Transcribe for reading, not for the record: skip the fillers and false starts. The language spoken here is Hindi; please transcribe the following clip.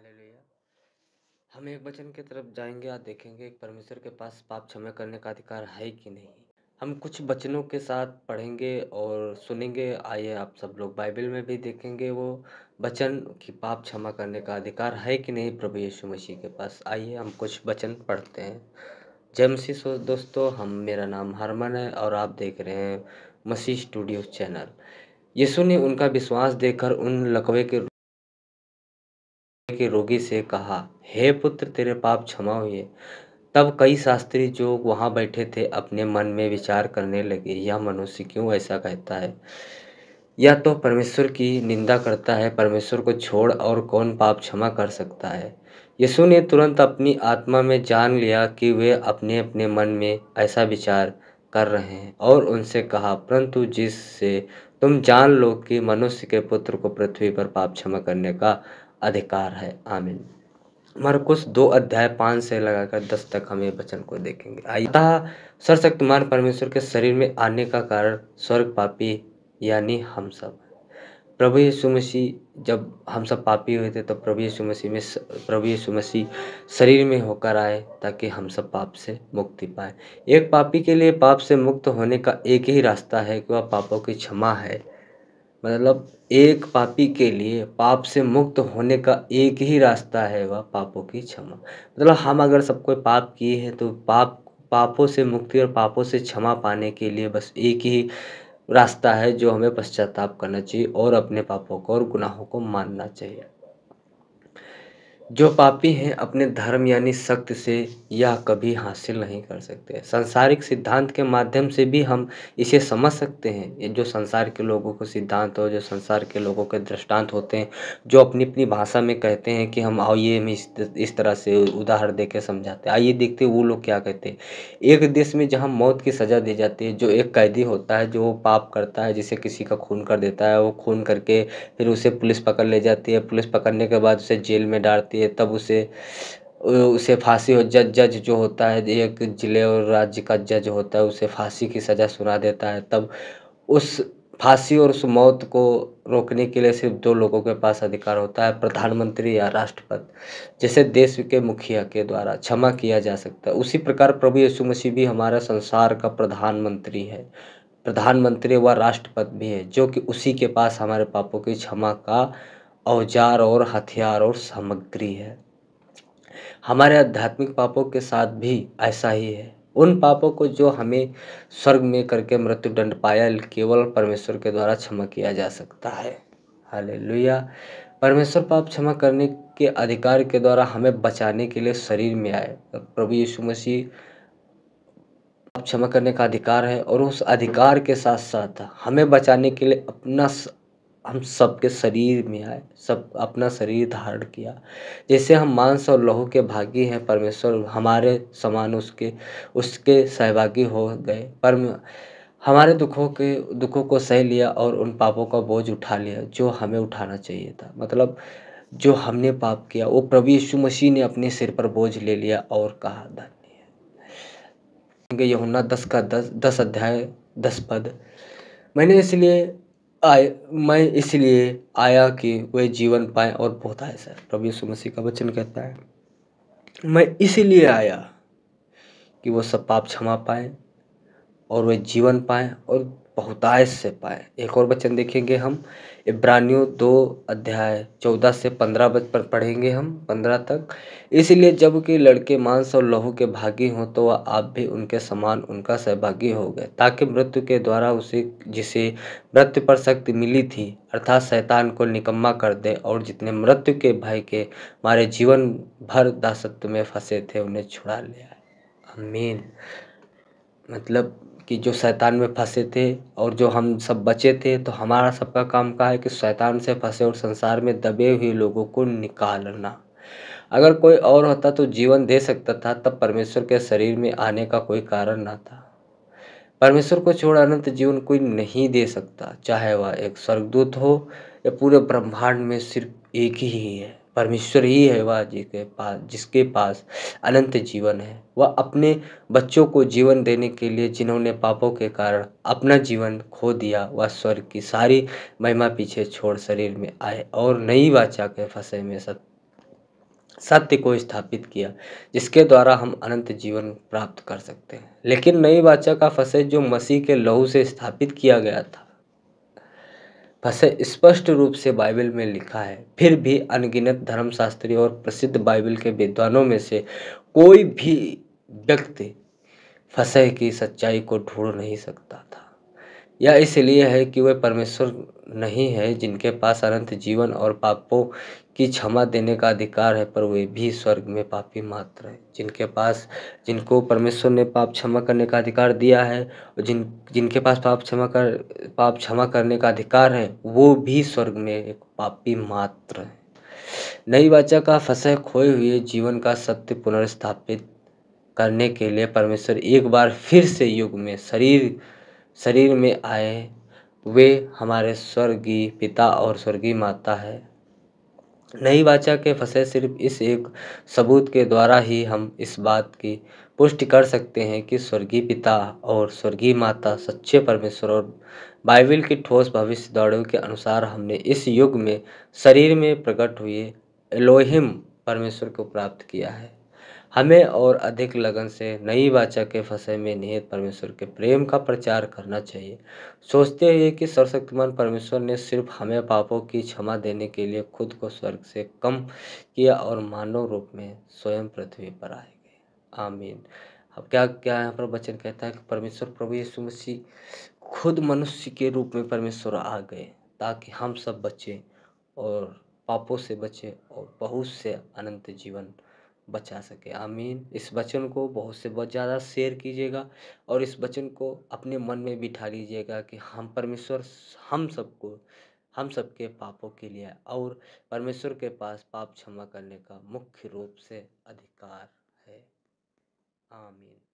हालेलुया। हम एक वचन की तरफ जाएँगे और देखेंगे कि परमेश्वर के पास पाप क्षमा करने का अधिकार है कि नहीं। हम कुछ वचनों के साथ पढ़ेंगे और सुनेंगे। आइए आप सब लोग बाइबल में भी देखेंगे वो वचन कि पाप क्षमा करने का अधिकार है कि नहीं प्रभु यीशु मसीह के पास। आइए हम कुछ वचन पढ़ते हैं। जय मसीह दोस्तों, मेरा नाम हरमन है और आप देख रहे हैं मसीह स्टूडियो चैनल। यीशु ने उनका विश्वास देखकर उन लकवे के रोगी से कहा, हे पुत्र, तेरे पाप क्षमा हुए। तब कई शास्त्री जो वहां बैठे थे अपने मन में विचार करने लगे, यह मनुष्य क्यों ऐसा कहता है? या तो परमेश्वर की निंदा करता है। परमेश्वर को छोड़ और कौन पाप क्षमा कर सकता है? यीशु ने तुरंत अपनी आत्मा में जान लिया कि वे अपने अपने मन में ऐसा विचार कर रहे हैं और उनसे कहा, परंतु जिससे तुम जान लो कि मनुष्य के पुत्र को पृथ्वी पर पाप क्षमा करने का अधिकार है। आमीन। मरकुस 2 अध्याय 5 से लगाकर 10 तक हम ये वचन को देखेंगे। आइए। अतः सर्वशक्तिमान परमेश्वर के शरीर में आने का कारण स्वर्ग पापी यानी हम सब। प्रभु यीशु मसीह, जब हम सब पापी हुए थे तब प्रभु यीशु मसीह शरीर में होकर आए ताकि हम सब पाप से मुक्ति पाए। एक पापी के लिए पाप से मुक्त होने का एक ही रास्ता है कि वह पापों की क्षमा है। मतलब एक पापी के लिए पाप से मुक्त होने का एक ही रास्ता है, वह पापों की क्षमा। मतलब हम अगर सब कोई पाप किए हैं तो पापों से मुक्ति और पापों से क्षमा पाने के लिए बस एक ही रास्ता है, जो हमें पश्चाताप करना चाहिए और अपने पापों को और गुनाहों को मानना चाहिए। जो पापी हैं अपने धर्म यानी शक्ति से यह कभी हासिल नहीं कर सकते। सांसारिक सिद्धांत के माध्यम से भी हम इसे समझ सकते हैं। ये जो संसार के लोगों को सिद्धांत हो, जो संसार के लोगों के दृष्टांत होते हैं, जो अपनी अपनी भाषा में कहते हैं कि हम आइए हम इस तरह से उदाहरण दे के समझाते हैं। आइए देखते हैं वो लोग क्या कहते हैं। एक देश में जहाँ मौत की सज़ा दी जाती है, जो एक कैदी होता है जो पाप करता है, जिसे किसी का खून कर देता है, वो खून करके फिर उसे पुलिस पकड़ ले जाती है। पुलिस पकड़ने के बाद उसे जेल में डालती है। तब उसे फांसी हो जज जो होता है, एक जिले और राज्य का जज होता है, उसे फांसी की सज़ा सुना देता है। तब उस फांसी और उस मौत को रोकने के लिए सिर्फ 2 लोगों के पास अधिकार होता है, प्रधानमंत्री या राष्ट्रपति। जैसे देश के मुखिया के द्वारा क्षमा किया जा सकता है, उसी प्रकार प्रभु यीशु मसीह भी हमारा संसार का प्रधानमंत्री है। प्रधानमंत्री व राष्ट्रपति भी है, जो कि उसी के पास हमारे पापों की क्षमा का औजार और हथियार और सामग्री है। हमारे आध्यात्मिक पापों के साथ भी ऐसा ही है। उन पापों को जो हमें स्वर्ग में करके मृत्यु दंड पाया, केवल परमेश्वर के द्वारा क्षमा किया जा सकता है। हालेलुया। परमेश्वर पाप क्षमा करने के अधिकार के द्वारा हमें बचाने के लिए शरीर में आए। प्रभु यीशु मसीह पाप क्षमा करने का अधिकार है और उस अधिकार के साथ साथ हमें बचाने के लिए हम सबके शरीर में आए, सब अपना शरीर धारण किया। जैसे हम मांस और लहू के भागी हैं, परमेश्वर हमारे समान उसके सहभागी हो गए। पर हमारे दुखों को सह लिया और उन पापों का बोझ उठा लिया जो हमें उठाना चाहिए था। मतलब जो हमने पाप किया वो प्रभु यीशु मसीह ने अपने सिर पर बोझ ले लिया और कहा, धन्य है। यूहन्ना 10 अध्याय 10 पद, मैं इसलिए आया कि वे जीवन पाएं और बहुत ऐसा। प्रभु यीशु मसीह का वचन कहता है, मैं इसीलिए आया कि वो सब पाप क्षमा पाएं और वे जीवन पाएं और बहुतायत से पाएं। एक और वचन देखेंगे हम, इब्रानियों 2 अध्याय 14 से 15 पर पढ़ेंगे हम 15 तक। इसलिए जबकि लड़के मांस और लहू के भागी हों तो वह आप भी उनके समान उनका सहभागी हो गए, ताकि मृत्यु के द्वारा उसे जिसे मृत्यु पर शक्ति मिली थी अर्थात शैतान को निकम्मा कर दे, और जितने मृत्यु के भय के मारे जीवन भर दासत्व में फंसे थे उन्हें छुड़ा ले आए। आमीन। मतलब कि जो शैतान में फंसे थे और जो हम सब बचे थे, तो हमारा सबका काम का है कि शैतान से फंसे और संसार में दबे हुए लोगों को निकालना। अगर कोई और होता तो जीवन दे सकता था, तब परमेश्वर के शरीर में आने का कोई कारण ना था। परमेश्वर को छोड़ अनंत जीवन कोई नहीं दे सकता, चाहे वह एक स्वर्गदूत हो या पूरे ब्रह्मांड में सिर्फ एक ही है। परमेश्वर ही है वह जिसके पास अनंत जीवन है। वह अपने बच्चों को जीवन देने के लिए, जिन्होंने पापों के कारण अपना जीवन खो दिया, वह स्वर्ग की सारी महिमा पीछे छोड़ शरीर में आए और नई वाचा के फंसे में सत्य को स्थापित किया, जिसके द्वारा हम अनंत जीवन प्राप्त कर सकते हैं। लेकिन नई वाचा का फसे जो मसीह के लहू से स्थापित किया गया था, फसे स्पष्ट रूप से बाइबल में लिखा है। फिर भी अनगिनत धर्मशास्त्री और प्रसिद्ध बाइबल के विद्वानों में से कोई भी व्यक्ति फसह की सच्चाई को ढूंढ नहीं सकता था। यह इसलिए है कि वे परमेश्वर नहीं है जिनके पास अनंत जीवन और पापों की क्षमा देने का अधिकार है, पर वे भी स्वर्ग में पापी मात्र हैं। जिनको परमेश्वर ने पाप क्षमा करने का अधिकार दिया है, और जिनके पास पाप क्षमा करने का अधिकार है, वो भी स्वर्ग में एक पापी मात्र है। नई वाचा का फसह खोए हुए जीवन का सत्य पुनर्स्थापित करने के लिए परमेश्वर एक बार फिर से युग में शरीर शरीर में आए। वे हमारे स्वर्गीय पिता और स्वर्गीय माता है। नई वाचा के फंसे सिर्फ इस एक सबूत के द्वारा ही हम इस बात की पुष्टि कर सकते हैं कि स्वर्गीय पिता और स्वर्गीय माता सच्चे परमेश्वर और बाइबल की ठोस भविष्यवाणियों के अनुसार हमने इस युग में शरीर में प्रकट हुए एलोहिम परमेश्वर को प्राप्त किया है। हमें और अधिक लगन से नई वाचा के फंसे में निहित परमेश्वर के प्रेम का प्रचार करना चाहिए, सोचते हुए कि सर्वशक्तिमान परमेश्वर ने सिर्फ हमें पापों की क्षमा देने के लिए खुद को स्वर्ग से कम किया और मानव रूप में स्वयं पृथ्वी पर आए गए। आमीन। अब क्या क्या यहाँ पर वचन कहता है कि परमेश्वर प्रभु यीशु मसीह खुद मनुष्य के रूप में परमेश्वर आ गए, ताकि हम सब बचें और पापों से बचें और बहुत से अनंत जीवन बचा सके। आमीन। इस वचन को बहुत से बहुत ज़्यादा शेयर कीजिएगा और इस वचन को अपने मन में बिठा लीजिएगा कि हम परमेश्वर हम सबके पापों के लिए और परमेश्वर के पास पाप क्षमा करने का मुख्य रूप से अधिकार है। आमीन।